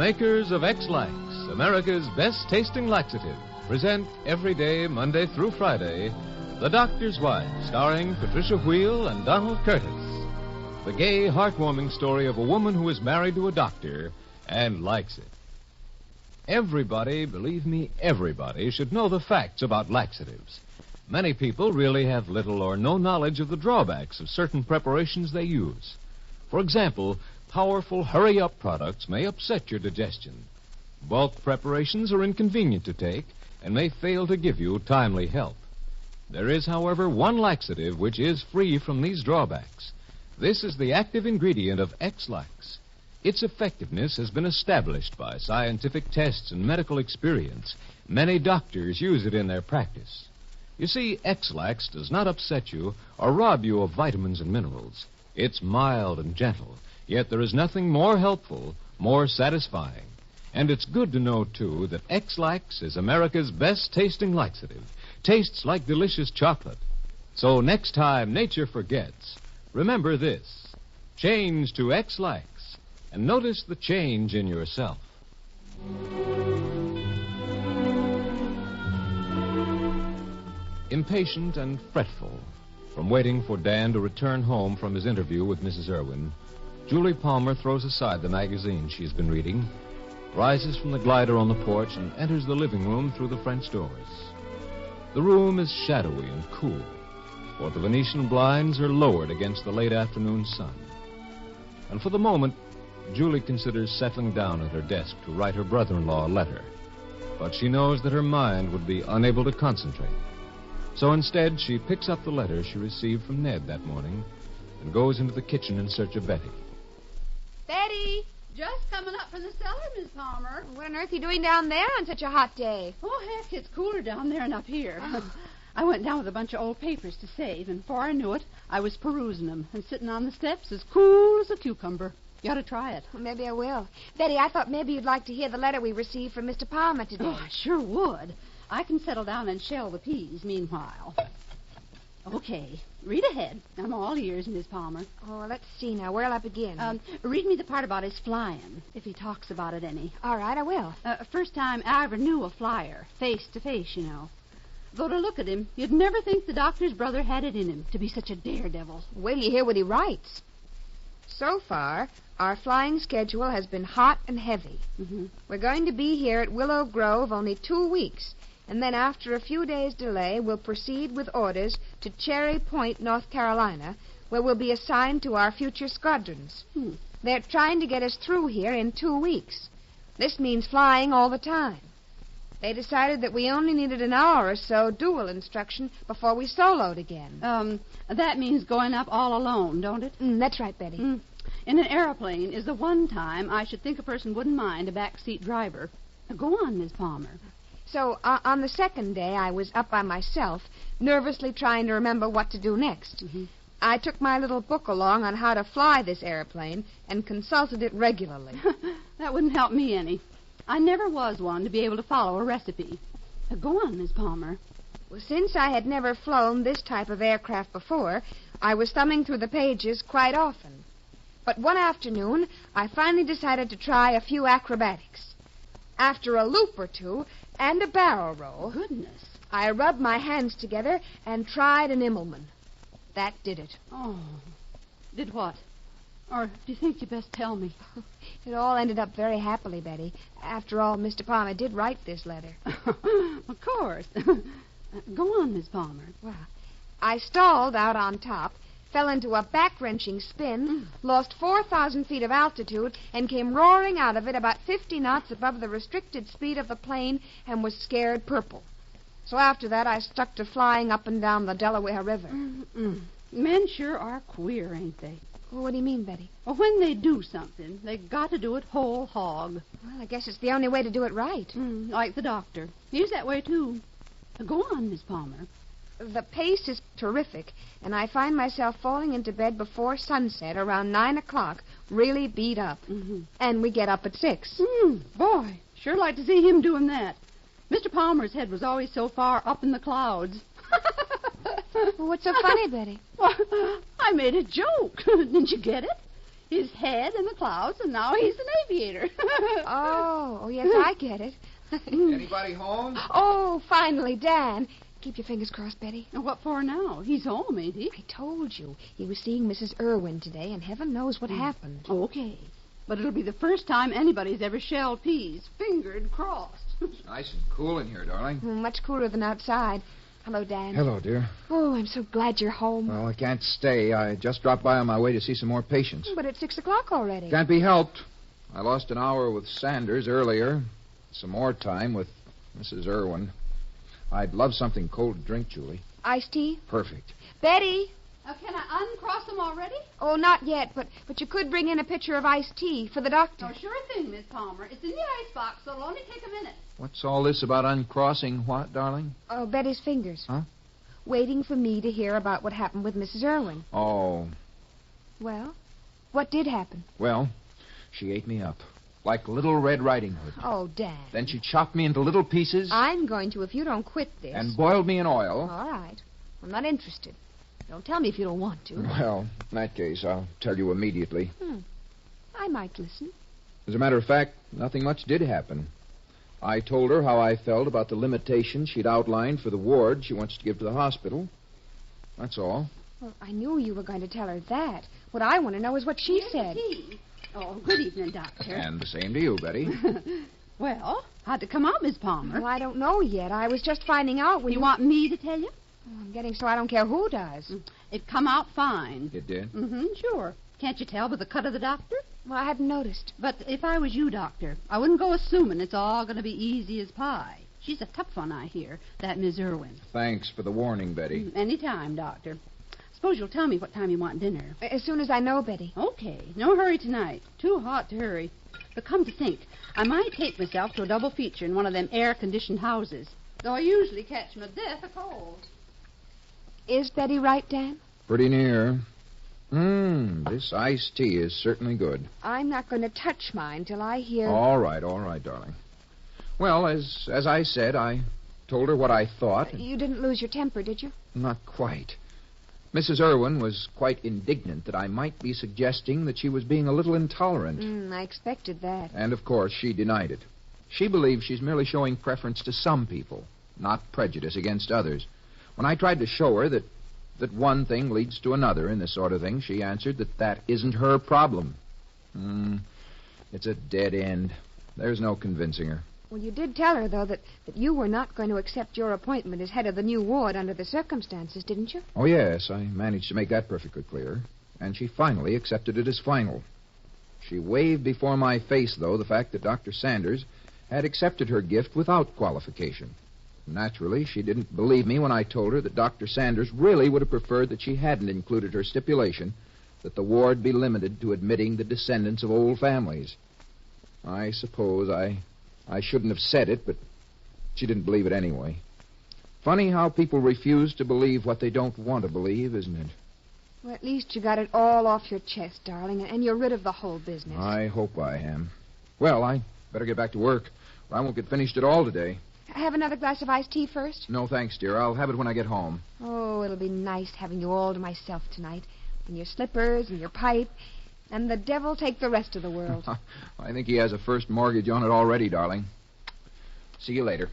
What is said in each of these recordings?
makers of X-Lax, America's best-tasting laxative, present every day, Monday through Friday, The Doctor's Wife, starring Patricia Wheel and Donald Curtis. The gay, heartwarming story of a woman who is married to a doctor and likes it. Everybody, believe me, everybody should know the facts about laxatives. Many people really have little or no knowledge of the drawbacks of certain preparations they use. For example, powerful hurry-up products may upset your digestion. Bulk preparations are inconvenient to take and may fail to give you timely help. There is, however, one laxative which is free from these drawbacks. This is the active ingredient of X-Lax. Its effectiveness has been established by scientific tests and medical experience. Many doctors use it in their practice. You see, X-Lax does not upset you or rob you of vitamins and minerals. It's mild and gentle, yet there is nothing more helpful, more satisfying. And it's good to know, too, that X-Lax is America's best-tasting laxative. Tastes like delicious chocolate. So next time nature forgets, remember this. Change to X-Lax and notice the change in yourself. Impatient and fretful from waiting for Dan to return home from his interview with Mrs. Irwin, Julie Palmer throws aside the magazine she's been reading, rises from the glider on the porch, and enters the living room through the French doors. The room is shadowy and cool, for the Venetian blinds are lowered against the late afternoon sun. And for the moment, Julie considers settling down at her desk to write her brother-in-law a letter. But she knows that her mind would be unable to concentrate. So instead, she picks up the letter she received from Ned that morning and goes into the kitchen in search of Betty. Betty! Just coming up from the cellar, Miss Palmer. What on earth are you doing down there on such a hot day? Oh, heck, it's cooler down there than up here. I went down with a bunch of old papers to save, and before I knew it, I was perusing them and sitting on the steps as cool as a cucumber. You ought to try it. Well, maybe I will. Betty, I thought maybe you'd like to hear the letter we received from Mr. Palmer today. Oh, I sure would. I can settle down and shell the peas meanwhile. Okay, read ahead. I'm all ears, Miss Palmer. Oh, let's see now. Where'll I begin? Read me the part about his flying, if he talks about it any. All right, I will. First time I ever knew a flyer, face to face, you know. Though to look at him, you'd never think the doctor's brother had it in him to be such a daredevil. Wait till you hear what he writes. So far, our flying schedule has been hot and heavy. Mm-hmm. We're going to be here at Willow Grove only 2 weeks, and then after a few days' delay, we'll proceed with orders to Cherry Point, North Carolina, where we'll be assigned to our future squadrons. They're trying to get us through here in 2 weeks. This means flying all the time. They decided that we only needed an hour or so dual instruction before we soloed again. That means going up all alone, don't it? That's right, Betty. In an airplane is the one time I should think a person wouldn't mind a backseat driver. Go on, Miss Palmer. So, on the second day, I was up by myself, nervously trying to remember what to do next. I took my little book along on how to fly this airplane and consulted it regularly. That wouldn't help me any. I never was one to be able to follow a recipe. Go on, Miss Palmer. Well, since I had never flown this type of aircraft before, I was thumbing through the pages quite often. But one afternoon, I finally decided to try a few acrobatics. After a loop or two and a barrel roll, Goodness. I rubbed my hands together and tried an Immelman. That did it. Oh, did what? Or do you think you'd best tell me? It all ended up very happily, Betty. After all, Mr. Palmer did write this letter. Of course. Go on, Miss Palmer. Well, I stalled out on top, fell into a back-wrenching spin, lost 4,000 feet of altitude, and came roaring out of it about 50 knots above the restricted speed of the plane and was scared purple. So after that, I stuck to flying up and down the Delaware River. Men sure are queer, ain't they? Well, what do you mean, Betty? Well, when they do something, they got to do it whole hog. Well, I guess it's the only way to do it right. Like the doctor. He's that way, too. Go on, Miss Palmer. The pace is terrific, and I find myself falling into bed before sunset around 9 o'clock, really beat up. And we get up at 6. Boy, sure like to see him doing that. Mr. Palmer's head was always so far up in the clouds. Well, what's so funny, Betty? Well, I made a joke. Didn't you get it? His head in the clouds, and now he's an aviator. Oh, yes, I get it. Anybody home? Oh, finally, Dan. Keep your fingers crossed, Betty. What for now? He's home, ain't he? I told you. He was seeing Mrs. Irwin today, and heaven knows what happened. Okay. But it'll be the first time anybody's ever shelled peas. Fingered crossed. It's nice and cool in here, darling. Much cooler than outside. Hello, Dan. Hello, dear. Oh, I'm so glad you're home. Well, I can't stay. I just dropped by on my way to see some more patients. But it's 6 o'clock already. Can't be helped. I lost an hour with Sanders earlier. Some more time with Mrs. Irwin. I'd love something cold to drink, Julie. Iced tea? Perfect. Betty! Can I uncross them already? Oh, not yet, but you could bring in a pitcher of iced tea for the doctor. Oh, sure thing, Miss Palmer. It's in the icebox, so it'll only take a minute. What's all this about uncrossing what, darling? Oh, Betty's fingers. Huh? Waiting for me to hear about what happened with Mrs. Irwin. Oh. Well, what did happen? Well, she ate me up. Like Little Red Riding Hood. Oh, Dan. Then she chopped me into little pieces. I'm going to if you don't quit this. And boiled me in oil. All right. I'm not interested. Don't tell me if you don't want to. Well, in that case, I'll tell you immediately. I might listen. As a matter of fact, nothing much did happen. I told her how I felt about the limitations she'd outlined for the ward she wants to give to the hospital. That's all. Well, I knew you were going to tell her that. What I want to know is what she said. Tea. Oh, good evening, Doctor. And the same to you, Betty. Well, how'd it come out, Miss Palmer? Well, I don't know yet. I was just finding out when You want me to tell you? Oh, I'm getting so I don't care who does. It come out fine. It did? Mm-hmm, sure. Can't you tell by the cut of the doctor? Well, I hadn't noticed. But if I was you, Doctor, I wouldn't go assuming it's all going to be easy as pie. She's a tough one, I hear, that Miss Irwin. Thanks for the warning, Betty. Any time, Doctor. Suppose you'll tell me what time you want dinner. As soon as I know, Betty. Okay. No hurry tonight. Too hot to hurry. But come to think, I might take myself to a double feature in one of them air-conditioned houses, though I usually catch my death of cold. Is Betty right, Dan? Pretty near. This iced tea is certainly good. I'm not going to touch mine till I hear... All right, darling. Well, as I said, I told her what I thought. You didn't lose your temper, did you? Not quite. Mrs. Irwin was quite indignant that I might be suggesting that she was being a little intolerant. I expected that. And, of course, she denied it. She believes she's merely showing preference to some people, not prejudice against others. When I tried to show her that one thing leads to another in this sort of thing, she answered that isn't her problem. It's a dead end. There's no convincing her. Well, you did tell her, though, that you were not going to accept your appointment as head of the new ward under the circumstances, didn't you? Oh, yes, I managed to make that perfectly clear. And she finally accepted it as final. She waved before my face, though, the fact that Dr. Sanders had accepted her gift without qualification. Naturally, she didn't believe me when I told her that Dr. Sanders really would have preferred that she hadn't included her stipulation that the ward be limited to admitting the descendants of old families. I suppose I shouldn't have said it, but she didn't believe it anyway. Funny how people refuse to believe what they don't want to believe, isn't it? Well, at least you got it all off your chest, darling, and you're rid of the whole business. I hope I am. Well, I better get back to work, or I won't get finished at all today. Have another glass of iced tea first? No, thanks, dear. I'll have it when I get home. Oh, it'll be nice having you all to myself tonight. And your slippers and your pipe. And the devil take the rest of the world. I think he has a first mortgage on it already, darling. See you later.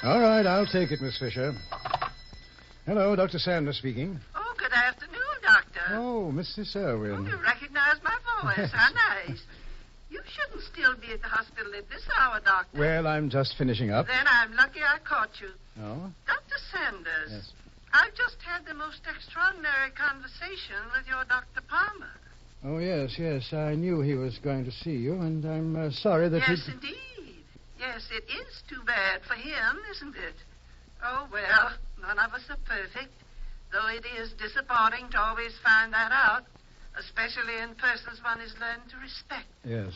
All right, I'll take it, Miss Fisher. Hello, Dr. Sanders speaking. Oh, good afternoon, Doctor. Oh, Mrs. Irwin. Oh, you recognize my voice. How nice. You shouldn't still be at the hospital at this hour, Doctor. Well, I'm just finishing up. Then I'm lucky I caught you. Oh? Dr. Sanders. Yes. I've just had the most extraordinary conversation with your Dr. Palmer. Oh, yes. I knew he was going to see you, and I'm sorry that Yes, indeed. Yes, it is too bad for him, isn't it? Oh, well, none of us are perfect, though it is disappointing to always find that out, especially in persons one has learned to respect. Yes.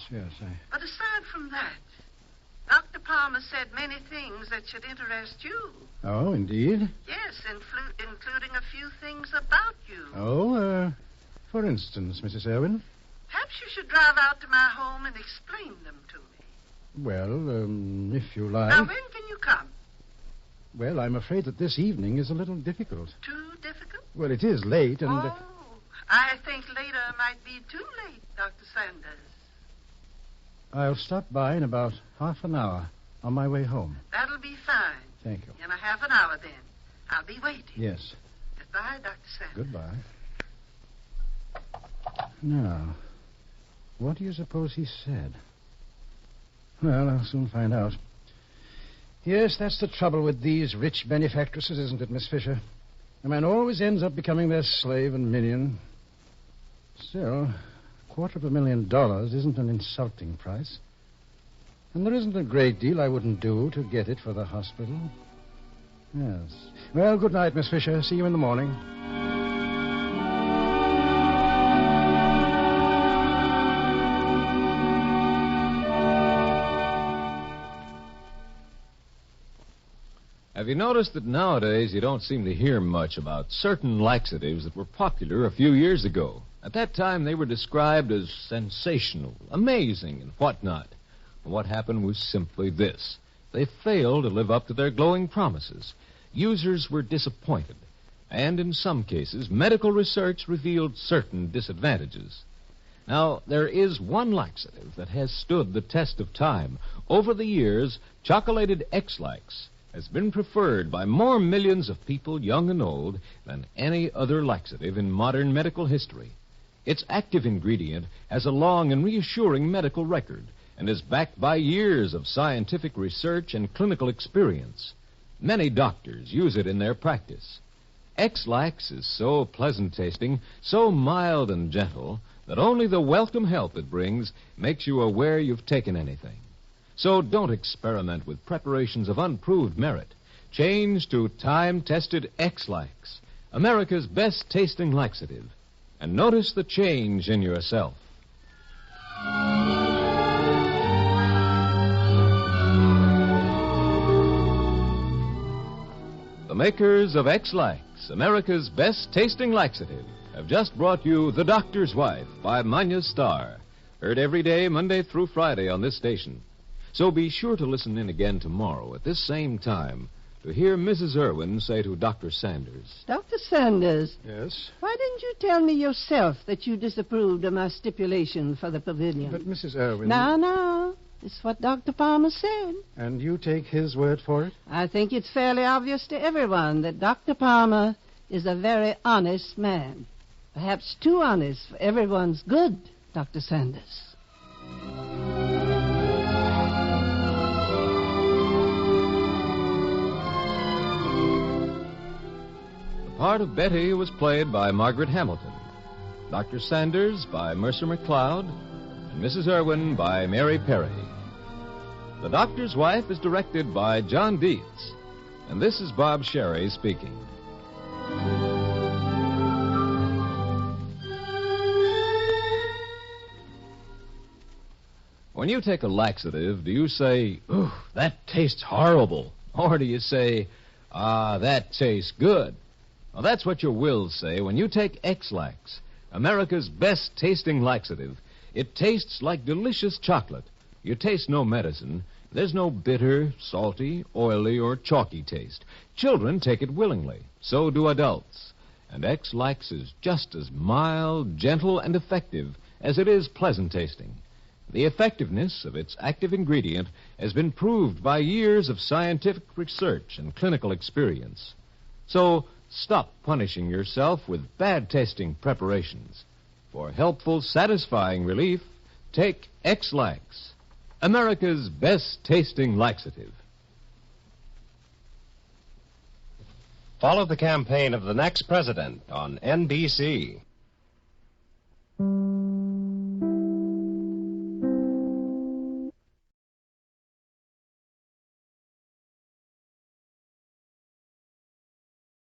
But aside from that, Dr. Palmer said many things that should interest you. Oh, indeed? Yes, including a few things about you. Oh, for instance, Mrs. Irwin? Perhaps you should drive out to my home and explain them to me. Well, if you like. Now, when can you come? Well, I'm afraid that this evening is a little difficult. Too difficult? Well, it is late, and... Oh, I think later might be too late, Dr. Sanders. I'll stop by in about half an hour on my way home. That'll be fine. Thank you. In a half an hour, then. I'll be waiting. Yes. Goodbye, Dr. Sanders. Goodbye. Now, what do you suppose he said? Well, I'll soon find out. Yes, that's the trouble with these rich benefactresses, isn't it, Miss Fisher? A man always ends up becoming their slave and minion. Still, $250,000 isn't an insulting price. And there isn't a great deal I wouldn't do to get it for the hospital. Yes. Well, good night, Miss Fisher. See you in the morning. Have you noticed that nowadays you don't seem to hear much about certain laxatives that were popular a few years ago? At that time, they were described as sensational, amazing, and whatnot. And what happened was simply this. They failed to live up to their glowing promises. Users were disappointed. And in some cases, medical research revealed certain disadvantages. Now, there is one laxative that has stood the test of time. Over the years, chocolated X-Lax has been preferred by more millions of people, young and old, than any other laxative in modern medical history. Its active ingredient has a long and reassuring medical record and is backed by years of scientific research and clinical experience. Many doctors use it in their practice. X-Lax is so pleasant-tasting, so mild and gentle, that only the welcome help it brings makes you aware you've taken anything. So don't experiment with preparations of unproved merit. Change to time-tested X-Lax, America's best-tasting laxative, and notice the change in yourself. The makers of X-Lax, America's best-tasting laxative, have just brought you The Doctor's Wife by Manya Starr, heard every day, Monday through Friday on this station. So be sure to listen in again tomorrow at this same time to hear Mrs. Irwin say to Dr. Sanders. Dr. Sanders. Yes? Why didn't you tell me yourself that you disapproved of my stipulation for the pavilion? But, Mrs. Irwin... No. It's what Dr. Palmer said. And you take his word for it? I think it's fairly obvious to everyone that Dr. Palmer is a very honest man. Perhaps too honest for everyone's good, Dr. Sanders. The part of Betty was played by Margaret Hamilton, Dr. Sanders by Mercer McLeod, and Mrs. Irwin by Mary Perry. The Doctor's Wife is directed by John Dietz, and this is Bob Sherry speaking. When you take a laxative, do you say, "Ooh, that tastes horrible"? Or do you say, "Ah, that tastes good"? Well, that's what your will say when you take X-Lax, America's best-tasting laxative. It tastes like delicious chocolate. You taste no medicine. There's no bitter, salty, oily, or chalky taste. Children take it willingly. So do adults. And X-Lax is just as mild, gentle, and effective as it is pleasant-tasting. The effectiveness of its active ingredient has been proved by years of scientific research and clinical experience. So stop punishing yourself with bad-tasting preparations. For helpful, satisfying relief, take X-Lax, America's best-tasting laxative. Follow the campaign of the next president on NBC.